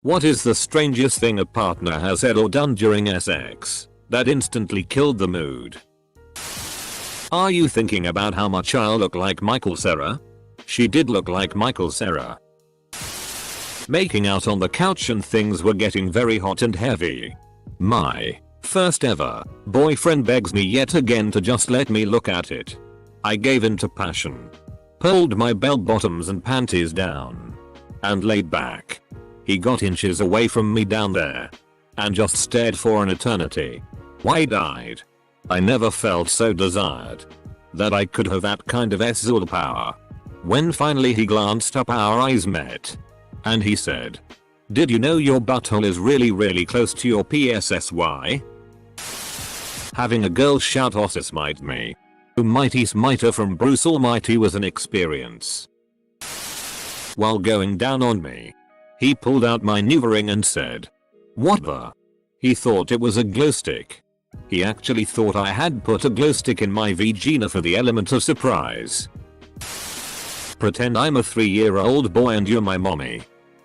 What is the strangest thing a partner has said or done during sex that instantly killed the mood? Are you thinking about how much I look like Michael Cera? She did look like Michael Cera. Making out on the couch and things were getting very hot and heavy. My first ever boyfriend begs me yet again to just let me look at it. I gave in to passion. Pulled my bell bottoms and panties down. And laid back. He got inches away from me down there. And just stared for an eternity. Wide-eyed. I never felt so desired. That I could have that kind of sexual power. When finally he glanced up, our eyes met. And he said, "Did you know your butthole is really close to your PSSY?" Having a girl shout "Ossa smite me. Mighty smiter" from Bruce Almighty was an experience. While going down on me, he pulled out my new ring and said, "What the?" He thought it was a glow stick. He actually thought I had put a glow stick in my vagina for the element of surprise. Pretend I'm a 3-year-old boy and you're my mommy.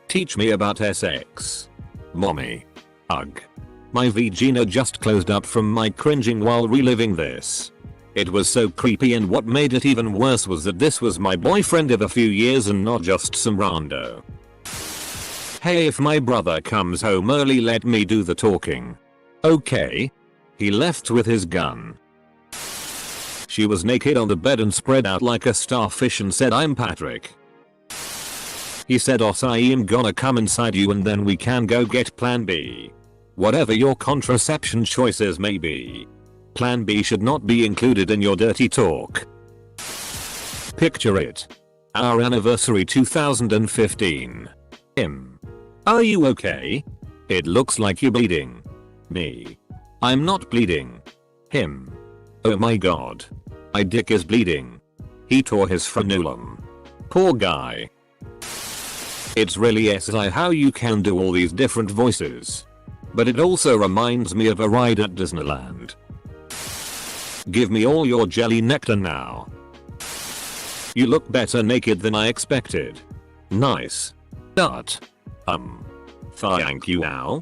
Teach me about sex. Mommy. Ugh. My vagina just closed up from my cringing while reliving this. It was so creepy, and what made it even worse was that this was my boyfriend of a few years and not just some rando. Hey, if my brother comes home early, let me do the talking. Okay. He left with his gun. She was naked on the bed and spread out like a starfish and said, "I'm Patrick." He said, "I'm gonna come inside you and then we can go get plan B. Whatever your contraception choices may be. Plan B should not be included in your dirty talk." Picture it. Our anniversary 2015. Him. "Are you okay? It looks like you're bleeding." Me. "I'm not bleeding." Him. "Oh my god. My dick is bleeding." He tore his frenulum. Poor guy. It's really SI how you can do all these different voices. But it also reminds me of a ride at Disneyland. Give me all your jelly nectar now. You look better naked than I expected. Nice. But. Thank you now.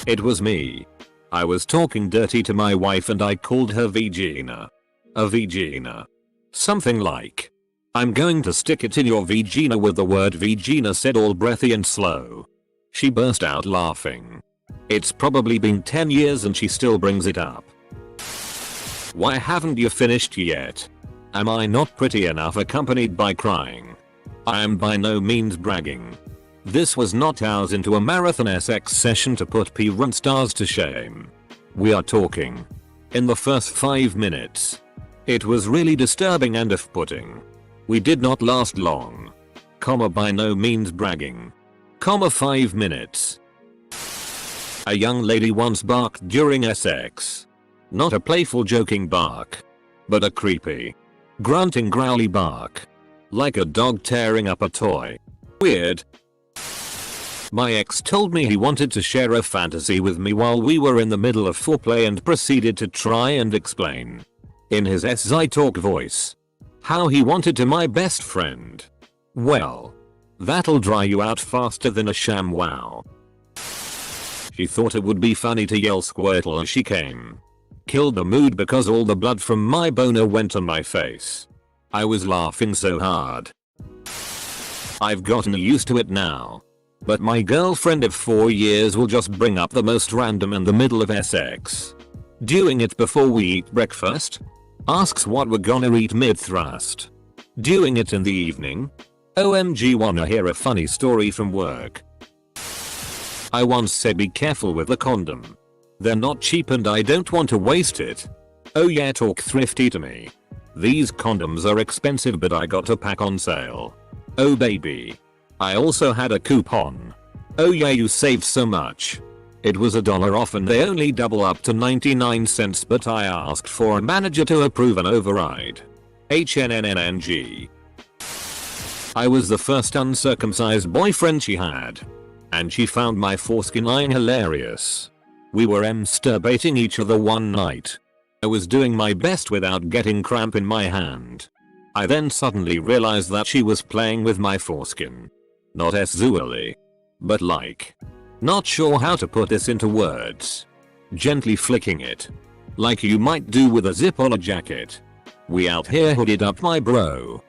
It was me. I was talking dirty to my wife and I called her vagina. A vagina. Something like, "I'm going to stick it in your vagina," with the word vagina said all breathy and slow. She burst out laughing. It's probably been 10 years and she still brings it up. Why haven't you finished yet? Am I not pretty enough, accompanied by crying? I am by no means bragging. This was not hours into a marathon sex session to put parent stars to shame. We are talking. In the first 5 minutes. It was really disturbing and off-putting. We did not last long. By no means bragging. 5 minutes. A young lady once barked during sex. Not a playful joking bark. But a creepy, grunting growly bark. Like a dog tearing up a toy. Weird. My ex told me he wanted to share a fantasy with me while we were in the middle of foreplay and proceeded to try and explain, in his SI talk voice, how he wanted to my best friend. Well, that'll dry you out faster than a sham wow. She thought it would be funny to yell Squirtle as she came. Killed the mood because all the blood from my boner went on my face. I was laughing so hard. I've gotten used to it now. But my girlfriend of 4 years will just bring up the most random in the middle of sex. Doing it before we eat breakfast. Asks what we're gonna eat mid-thrust. Doing it in the evening. OMG, wanna hear a funny story from work? I once said be careful with the condom. They're not cheap and I don't want to waste it. Oh yeah, talk thrifty to me. These condoms are expensive but I got a pack on sale. Oh baby. I also had a coupon. Oh yeah, you save so much. It was $1 off and they only double up to 99 cents, but I asked for a manager to approve an override. HNNNG. I was the first uncircumcised boyfriend she had. And she found my foreskin lying hilarious. We were masturbating each other one night. I was doing my best without getting cramp in my hand. I then suddenly realized that she was playing with my foreskin. Not sexually. But like, not sure how to put this into words. Gently flicking it. Like you might do with a zip on a jacket. We out here hooded up, my bro.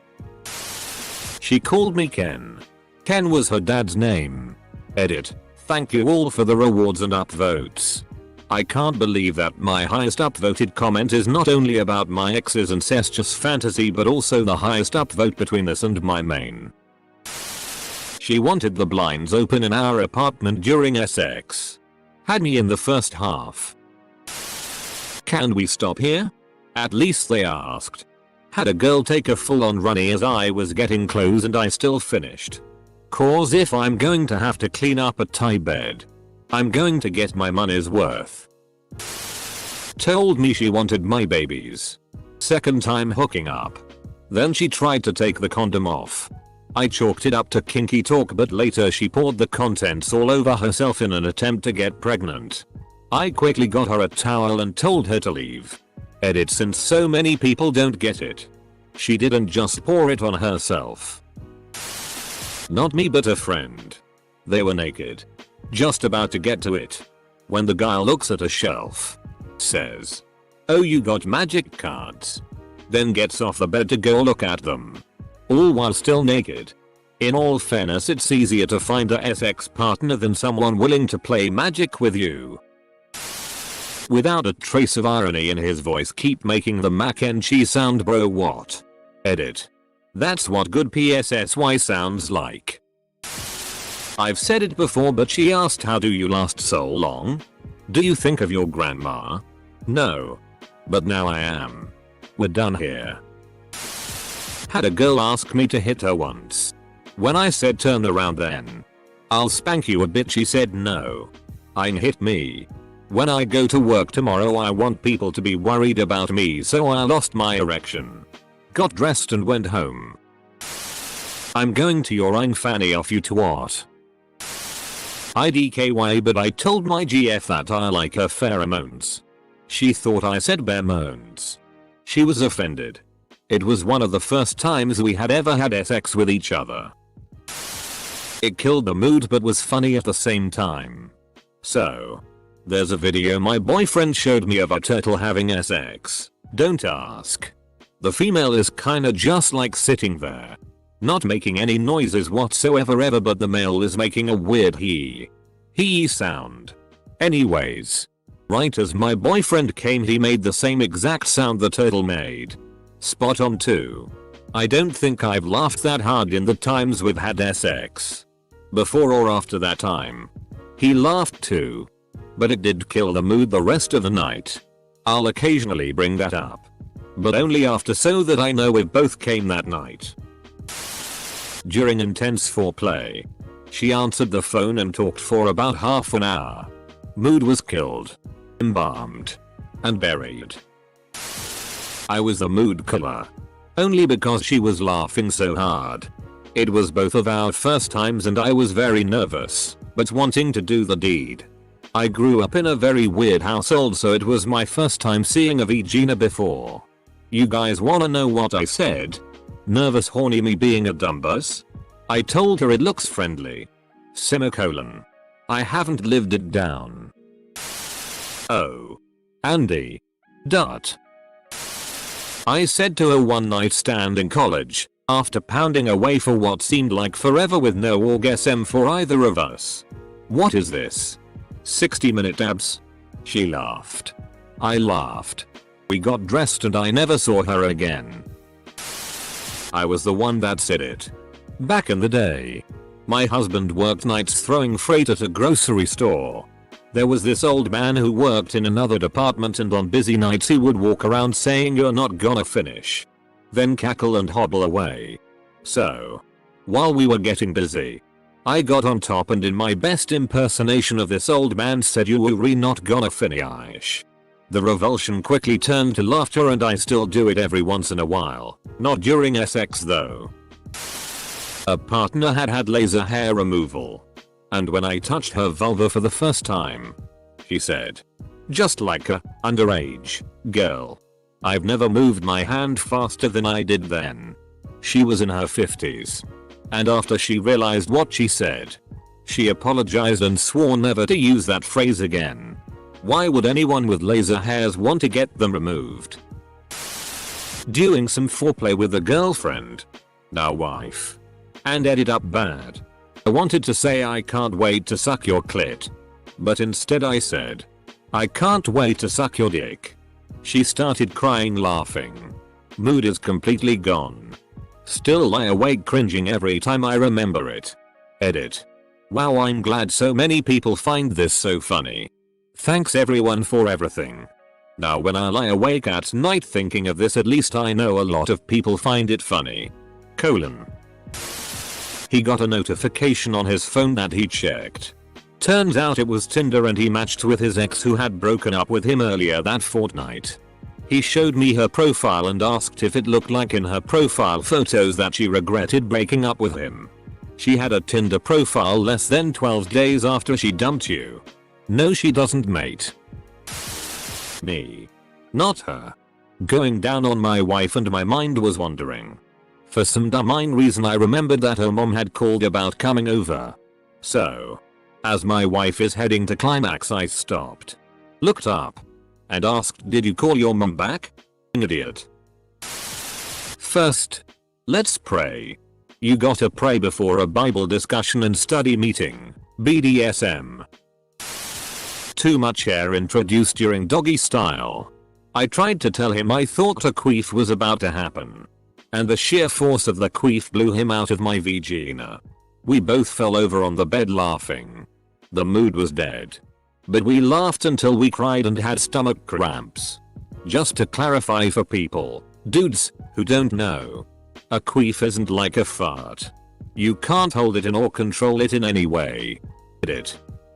She called me Ken. Ken was her dad's name. Edit. Thank you all for the rewards and upvotes. I can't believe that my highest upvoted comment is not only about my ex's incestuous fantasy but also the highest upvote between this and my main. She wanted the blinds open in our apartment during sex. Had me in the first half. Can we stop here? At least they asked. Had a girl take a full-on runny as I was getting close and I still finished. Cause if I'm going to have to clean up a Thai bed, I'm going to get my money's worth. Told me she wanted my babies. Second time hooking up. Then she tried to take the condom off. I chalked it up to kinky talk, but later she poured the contents all over herself in an attempt to get pregnant. I quickly got her a towel and told her to leave. Edit, since so many people don't get it. She didn't just pour it on herself. Not me but a friend. They were naked. Just about to get to it. When the guy looks at a shelf. Says, "Oh, you got magic cards." Then gets off the bed to go look at them. All while still naked. In all fairness, it's easier to find a sex partner than someone willing to play magic with you. Without a trace of irony in his voice, keep making the mac and cheese sound, bro. What? Edit. That's what good PSSY sounds like. I've said it before, but she asked, how do you last so long? Do you think of your grandma? No. But now I am. We're done here. Had a girl ask me to hit her once. When I said turn around then. I'll spank you a bit, she said no. Ain't hit me. When I go to work tomorrow I want people to be worried about me, so I lost my erection. Got dressed and went home. I'm going to your own fanny off you to what? IDKY, but I told my GF that I like her pheromones. She thought I said bare moans. She was offended. It was one of the first times we had ever had sex with each other. It killed the mood but was funny at the same time. So, there's a video my boyfriend showed me of a turtle having sex. Don't ask. The female is kinda just like sitting there. Not making any noises whatsoever ever, but the male is making a weird hee sound. Anyways. Right as my boyfriend came, he made the same exact sound the turtle made. Spot on too. I don't think I've laughed that hard in the times we've had sex. Before or after that time. He laughed too. But it did kill the mood the rest of the night. I'll occasionally bring that up. But only after, so that I know we've both came that night. During intense foreplay. She answered the phone and talked for about half an hour. Mood was killed. Embalmed. And buried. I was the mood killer. Only because she was laughing so hard. It was both of our first times and I was very nervous, but wanting to do the deed. I grew up in a very weird household, so it was my first time seeing a vagina before. You guys wanna know what I said? Nervous horny me being a dumbass? I told her it looks friendly. Semicolon. I haven't lived it down. Oh. Andy. Dot. I said to a one night stand in college, after pounding away for what seemed like forever with no orgasm for either of us. What is this? 60-minute abs? She laughed. I laughed. We got dressed and I never saw her again. I was the one that said it. Back in the day. My husband worked nights throwing freight at a grocery store. There was this old man who worked in another department, and on busy nights he would walk around saying you're not gonna finish. Then cackle and hobble away. So, while we were getting busy, I got on top and in my best impersonation of this old man said, "You were not gonna finish." The revulsion quickly turned to laughter, and I still do it every once in a while. Not during sex though. A partner had laser hair removal. And when I touched her vulva for the first time, she said, just like a underage girl. I've never moved my hand faster than I did then. She was in her 50s. And after she realized what she said, She apologized and swore never to use that phrase again. Why would anyone with laser hairs want to get them removed? Doing some foreplay with a girlfriend, now wife, and ended up bad. I wanted to say I can't wait to suck your clit, but instead I said, I can't wait to suck your dick. She started crying laughing. Mood is completely gone. Still lie awake cringing every time I remember it. Edit. Wow, I'm glad so many people find this so funny. Thanks everyone for everything. Now when I lie awake at night thinking of this, at least I know a lot of people find it funny. : He got a notification on his phone that he checked. Turns out it was Tinder and he matched with his ex who had broken up with him earlier that fortnight. He showed me her profile and asked if it looked like in her profile photos that she regretted breaking up with him. She had a Tinder profile less than 12 days after she dumped you. No, she doesn't, mate. Me. Not her. Going down on my wife and my mind was wandering. For some dumb reason I remembered that her mom had called about coming over. So, as my wife is heading to climax, I stopped, looked up, and asked, did you call your mom back? Idiot. First, let's pray. You gotta pray before a Bible discussion and study meeting. BDSM. Too much air introduced during doggy style. I tried to tell him I thought a queef was about to happen, and the sheer force of the queef blew him out of my vagina. We both fell over on the bed laughing. The mood was dead, but we laughed until we cried and had stomach cramps. Just to clarify for people, dudes, who don't know, a queef isn't like a fart. You can't hold it in or control it in any way.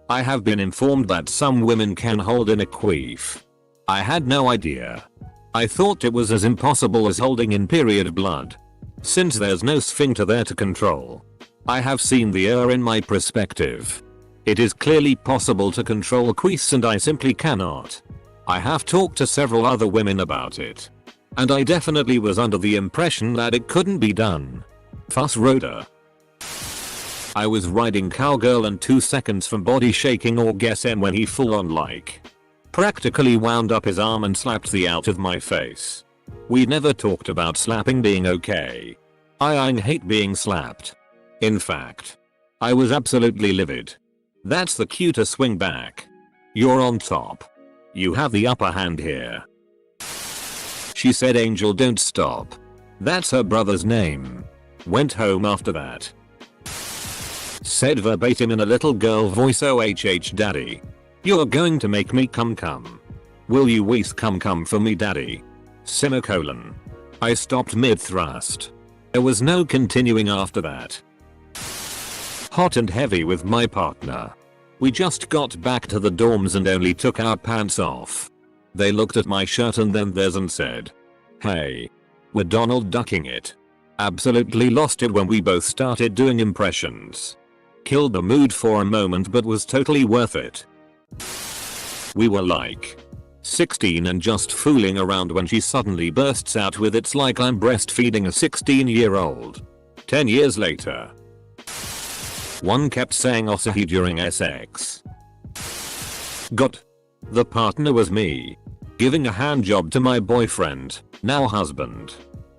I have been informed that some women can hold in a queef. I had no idea. I thought it was as impossible as holding in period blood, since there's no sphincter there to control. I have seen the error in my perspective. It is clearly possible to control queefs and I simply cannot. I have talked to several other women about it, and I definitely was under the impression that it couldn't be done. Fuss Rhoda. I was riding Cowgirl and 2 seconds from body shaking orgasm when he full on practically wound up his arm and slapped the out of my face. We never talked about slapping being okay. I hate being slapped. In fact, I was absolutely livid. That's the cue to swing back. You're on top. You have the upper hand here. She said, Angel, don't stop. That's her brother's name. Went home after that. Said verbatim in a little girl voice, OHH daddy. You're going to make me come. Will you wheeze come for me daddy? Semicolon. I stopped mid thrust. There was no continuing after that. Hot and heavy with my partner. We just got back to the dorms and only took our pants off. They looked at my shirt and then theirs and said, hey. We're Donald ducking it. Absolutely lost it when we both started doing impressions. Killed the mood for a moment but was totally worth it. We were like 16 and just fooling around when she suddenly bursts out with it's like I'm breastfeeding a 16-year-old. 10 years later. One kept saying Osahi during sex. The partner was me. Giving a hand job to my boyfriend, now husband.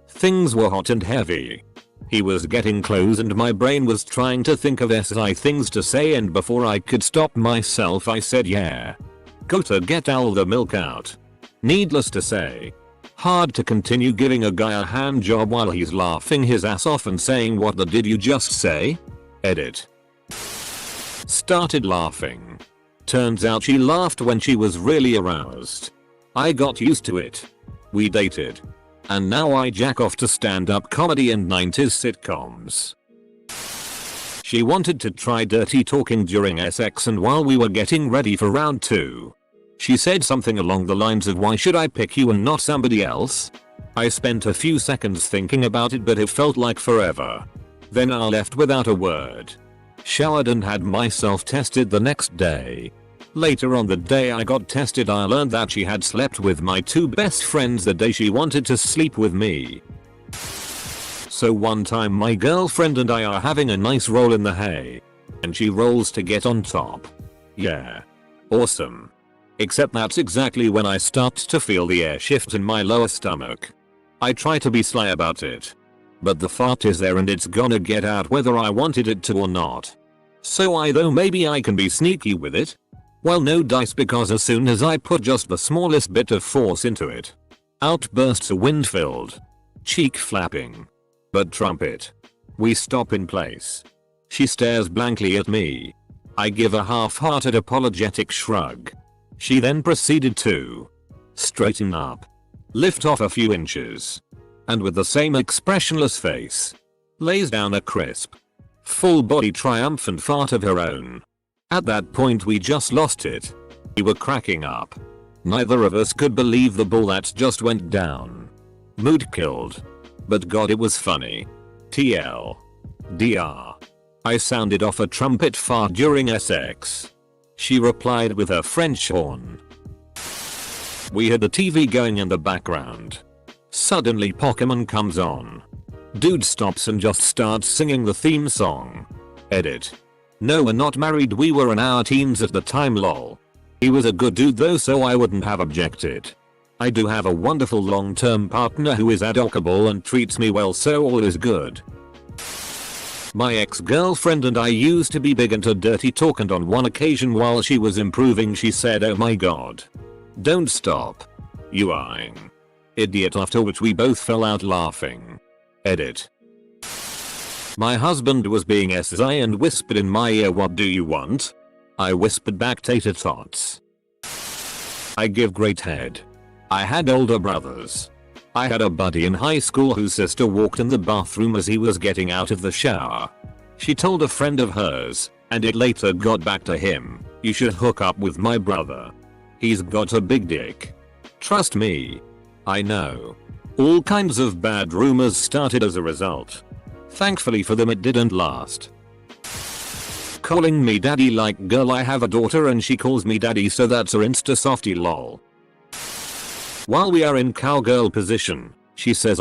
Things were hot and heavy. He was getting close and my brain was trying to think of SI things to say, and before I could stop myself I said yeah. Gotta get all the milk out. Needless to say, hard to continue giving a guy a hand job while he's laughing his ass off and saying what the did you just say? Edit. Started laughing. Turns out she laughed when she was really aroused. I got used to it. We dated. And now I jack off to stand-up comedy and 90s sitcoms. She wanted to try dirty talking during sex, and while we were getting ready for round 2, she said something along the lines of, why should I pick you and not somebody else? I spent a few seconds thinking about it, but it felt like forever. Then I left without a word. Showered and had myself tested the next day. Later on the day I got tested I learned that she had slept with my 2 best friends the day she wanted to sleep with me. So one time my girlfriend and I are having a nice roll in the hay. And she rolls to get on top. Yeah. Awesome. Except that's exactly when I start to feel the air shift in my lower stomach. I try to be sly about it. But the fart is there and it's gonna get out whether I wanted it to or not. So I thought maybe I can be sneaky with it. Well, no dice, because as soon as I put just the smallest bit of force into it, out bursts a wind-filled, cheek-flapping but trumpet. We stop in place. She stares blankly at me. I give a half-hearted apologetic shrug. She then proceeded to straighten up, lift off a few inches, and with the same expressionless face, lays down a crisp, full-body triumphant fart of her own. At that point we just lost it. We were cracking up. Neither of us could believe the bull that just went down. Mood killed. But god, it was funny. TLDR. I sounded off a trumpet fart during sex. She replied with her French horn. We had the TV going in the background. Suddenly Pokemon comes on. Dude stops and just starts singing the theme song. Edit. No, we're not married, we were in our teens at the time, lol. He was a good dude though, so I wouldn't have objected. I do have a wonderful long-term partner who is adorable and treats me well, so all is good. My ex-girlfriend and I used to be big into dirty talk, and on one occasion while she was improving she said, "Oh my god. Don't stop. You-I. Idiot," after which we both fell out laughing. Edit. My husband was being SI and whispered in my ear, "What do you want?" I whispered back, "Tater tots." I give great head. I had older brothers. I had a buddy in high school whose sister walked in the bathroom as he was getting out of the shower. She told a friend of hers, and it later got back to him, "You should hook up with my brother. He's got a big dick." Trust me. I know. All kinds of bad rumors started as a result. Thankfully for them it didn't last. Calling me daddy, like, girl, I have a daughter and she calls me daddy, so that's her insta softie, lol. While we are in cowgirl position, she says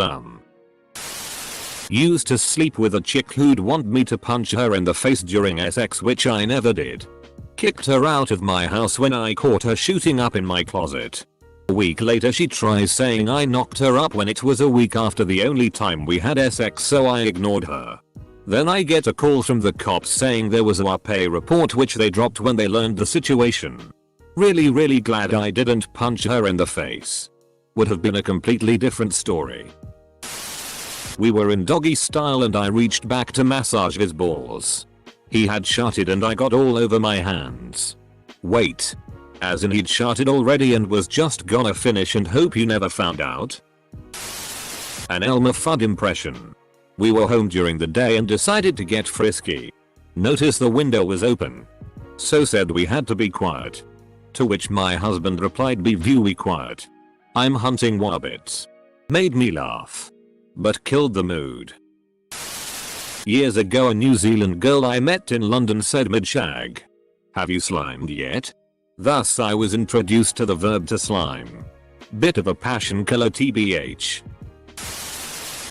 used to sleep with a chick who'd want me to punch her in the face during sex, which I never did. Kicked her out of my house when I caught her shooting up in my closet. A week later she tries saying I knocked her up when it was a week after the only time we had sex, so I ignored her. Then I get a call from the cops saying there was a UPA report, which they dropped when they learned the situation. Really glad I didn't punch her in the face. Would have been a completely different story. We were in doggy style and I reached back to massage his balls. He had sharted and I got all over my hands. Wait. As in he'd sharted already and was just gonna finish and hope you never found out? An Elmer Fudd impression. We were home during the day and decided to get frisky. Noticed the window was open. So said we had to be quiet. To which my husband replied, "Be very quiet. I'm hunting wabbits." Made me laugh. But killed the mood. Years ago a New Zealand girl I met in London said mid-shag, "Have you slimed yet?" Thus I was introduced to the verb to slime. Bit of a passion killer tbh.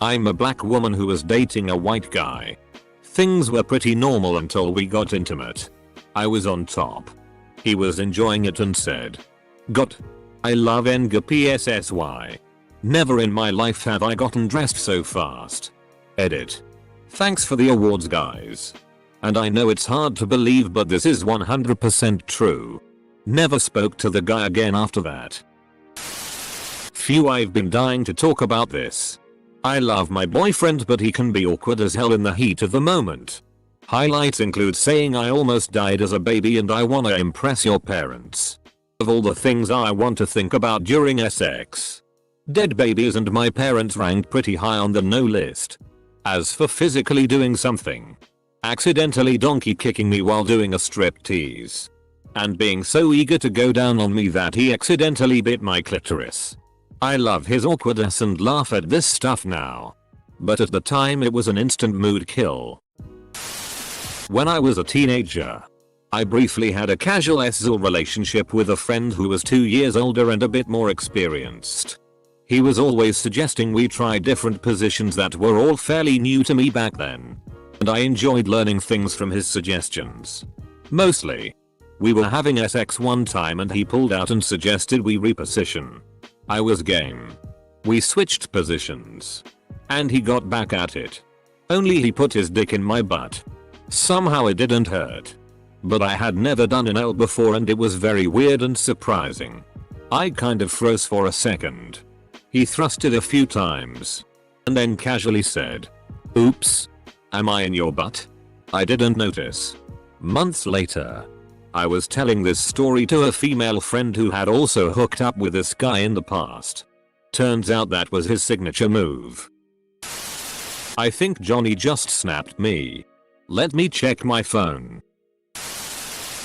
I'm a black woman who was dating a white guy. Things were pretty normal until we got intimate. I was on top. He was enjoying it and said, "God, I love NGPSSY. Never in my life have I gotten dressed so fast." Edit. Thanks for the awards, guys. And I know it's hard to believe, but this is 100% true. Never spoke to the guy again after that. Phew, I've been dying to talk about this. I love my boyfriend, but he can be awkward as hell in the heat of the moment. Highlights include saying I almost died as a baby and I wanna impress your parents. Of all the things I want to think about during sex, dead babies and my parents ranked pretty high on the no list. As for physically doing something, accidentally donkey kicking me while doing a striptease, and being so eager to go down on me that he accidentally bit my clitoris. I love his awkwardness and laugh at this stuff now. But at the time it was an instant mood kill. When I was a teenager, I briefly had a casual SZL relationship with a friend who was 2 years older and a bit more experienced. He was always suggesting we try different positions that were all fairly new to me back then. and I enjoyed learning things from his suggestions. Mostly. We were having sex one time and he pulled out and suggested we reposition. I was game. We switched positions. And he got back at it. Only he put his dick in my butt. Somehow it didn't hurt. But I had never done an L before and it was very weird and surprising. I kind of froze for a second. He thrusted a few times. And then casually said, "Oops. Am I in your butt?" I didn't notice. Months later, I was telling this story to a female friend who had also hooked up with this guy in the past. Turns out that was his signature move. I think Johnny just snapped me. Let me check my phone.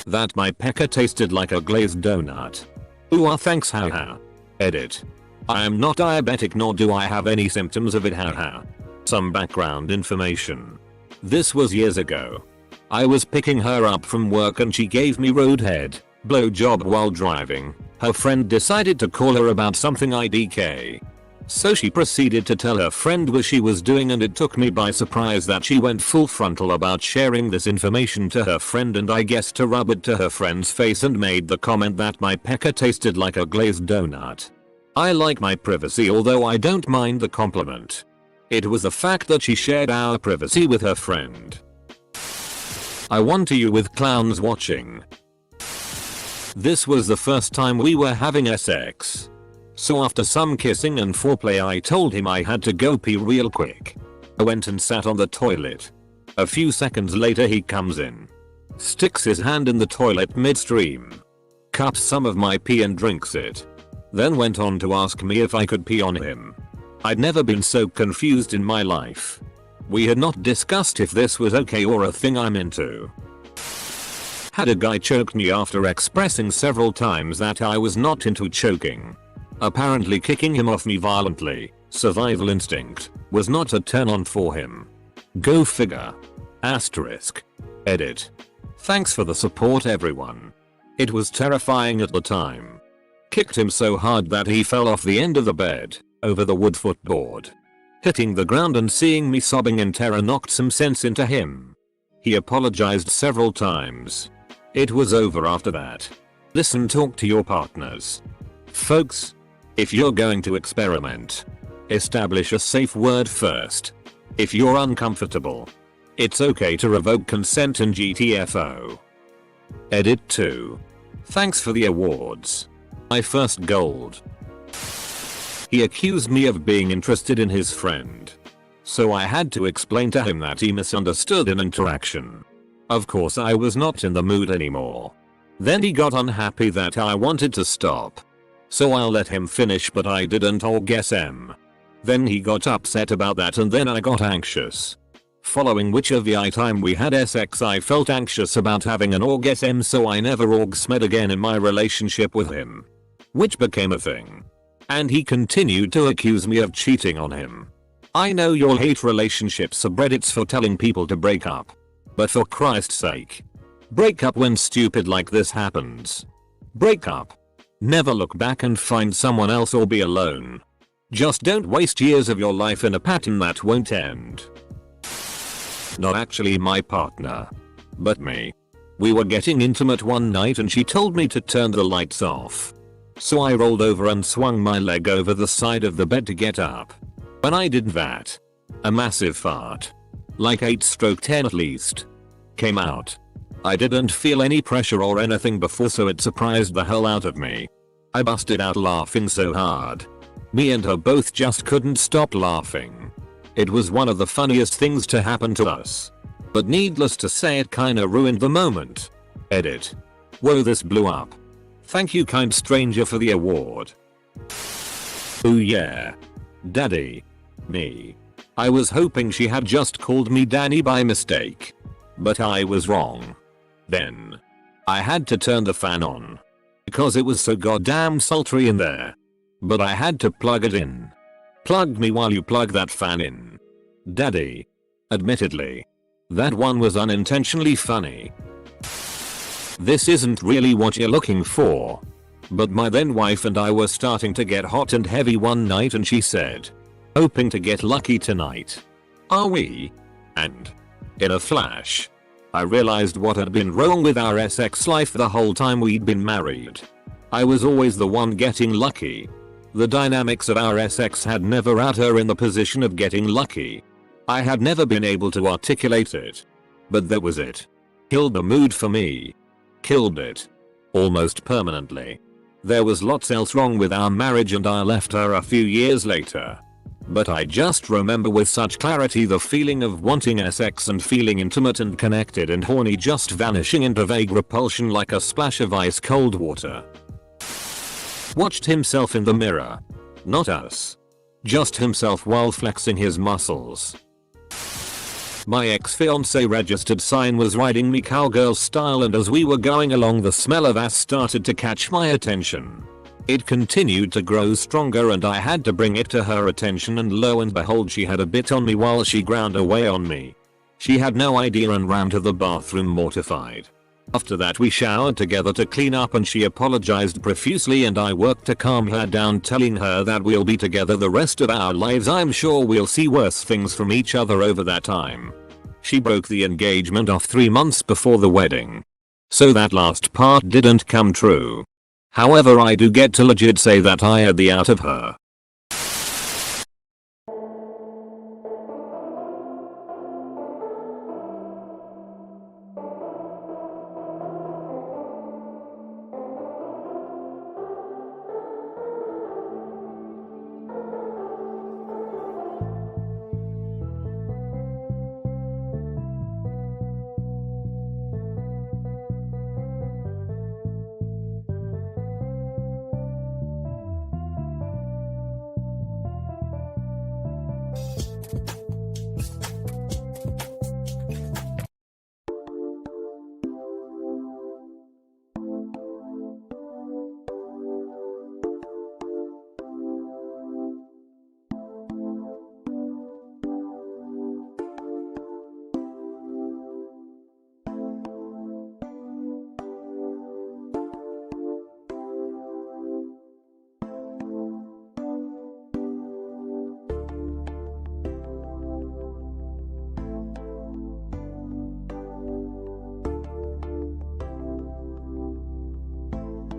That my pecker tasted like a glazed donut. Ooh, thanks haha. Edit. I am not diabetic nor do I have any symptoms of it haha. Some background information. This was years ago. I was picking her up from work and she gave me roadhead, blowjob while driving. Her friend decided to call her about something IDK. So she proceeded to tell her friend what she was doing and it took me by surprise that she went full frontal about sharing this information to her friend and I guess to rub it to her friend's face and made the comment that my pecker tasted like a glazed donut. I like my privacy although I don't mind the compliment. It was the fact that she shared our privacy with her friend. I want you with clowns watching. This was the first time we were having sex. So after some kissing and foreplay I told him I had to go pee real quick. I went and sat on the toilet. A few seconds later he comes in. Sticks his hand in the toilet midstream. Cups some of my pee and drinks it. Then went on to ask me if I could pee on him. I'd never been so confused in my life. We had not discussed if this was okay or a thing I'm into. Had a guy choke me after expressing several times that I was not into choking. Apparently kicking him off me violently, survival instinct, was not a turn on for him. Go figure. Asterisk. Edit. Thanks for the support everyone. It was terrifying at the time. Kicked him so hard that he fell off the end of the bed, over the wood footboard. Hitting the ground and seeing me sobbing in terror knocked some sense into him. He apologized several times. It was over after that. Listen, talk to your partners. Folks, if you're going to experiment, establish a safe word first. If you're uncomfortable, it's okay to revoke consent in GTFO. Edit 2. Thanks for the awards. My first gold. He accused me of being interested in his friend. So I had to explain to him that he misunderstood an interaction. Of course I was not in the mood anymore. Then he got unhappy that I wanted to stop. So I let him finish but I didn't orgasm. Then he got upset about that and then I got anxious. Following which of the time we had sex I felt anxious about having an orgasm so I never orgasmed again in my relationship with him. Which became a thing. And he continued to accuse me of cheating on him. I know you'll hate relationship subreddits for telling people to break up. But for Christ's sake. Break up when stupid like this happens. Break up. Never look back and find someone else or be alone. Just don't waste years of your life in a pattern that won't end. Not actually my partner. But me. We were getting intimate one night and she told me to turn the lights off. So I rolled over and swung my leg over the side of the bed to get up. When I did that, a massive fart, like 8/10 at least, came out. I didn't feel any pressure or anything before so it surprised the hell out of me. I busted out laughing so hard. Me and her both just couldn't stop laughing. It was one of the funniest things to happen to us. But needless to say it kinda ruined the moment. Edit. Whoa, this blew up. Thank you kind stranger for the award. Ooh yeah. Daddy. Me. I was hoping she had just called me Danny by mistake. But I was wrong. Then. I had to turn the fan on. Because it was so goddamn sultry in there. But I had to plug it in. Plug me while you plug that fan in. Daddy. Admittedly. That one was unintentionally funny. This isn't really what you're looking for. But my then wife and I were starting to get hot and heavy one night and she said, hoping to get lucky tonight. Are we? And In a flash, I realized what had been wrong with our sex life the whole time we'd been married. I was always the one getting lucky. The dynamics of our sex had never had her in the position of getting lucky. I had never been able to articulate it. But that was it. Killed the mood for me. Killed it. Almost permanently. There was lots else wrong with our marriage and I left her a few years later. But I just remember with such clarity the feeling of wanting sex and feeling intimate and connected and horny just vanishing into vague repulsion like a splash of ice cold water. Watched himself in the mirror. Not us. Just himself while flexing his muscles. My ex-fiance registered sign was riding me cowgirl style and as we were going along the smell of ass started to catch my attention. It continued to grow stronger and I had to bring it to her attention and lo and behold she had a bit on me while she ground away on me. She had no idea and ran to the bathroom mortified. After that we showered together to clean up and she apologized profusely and I worked to calm her down telling her that we'll be together the rest of our lives. I'm sure we'll see worse things from each other over that time. She broke the engagement off 3 months before the wedding. So that last part didn't come true. However, I do get to legit say that I had the out of her.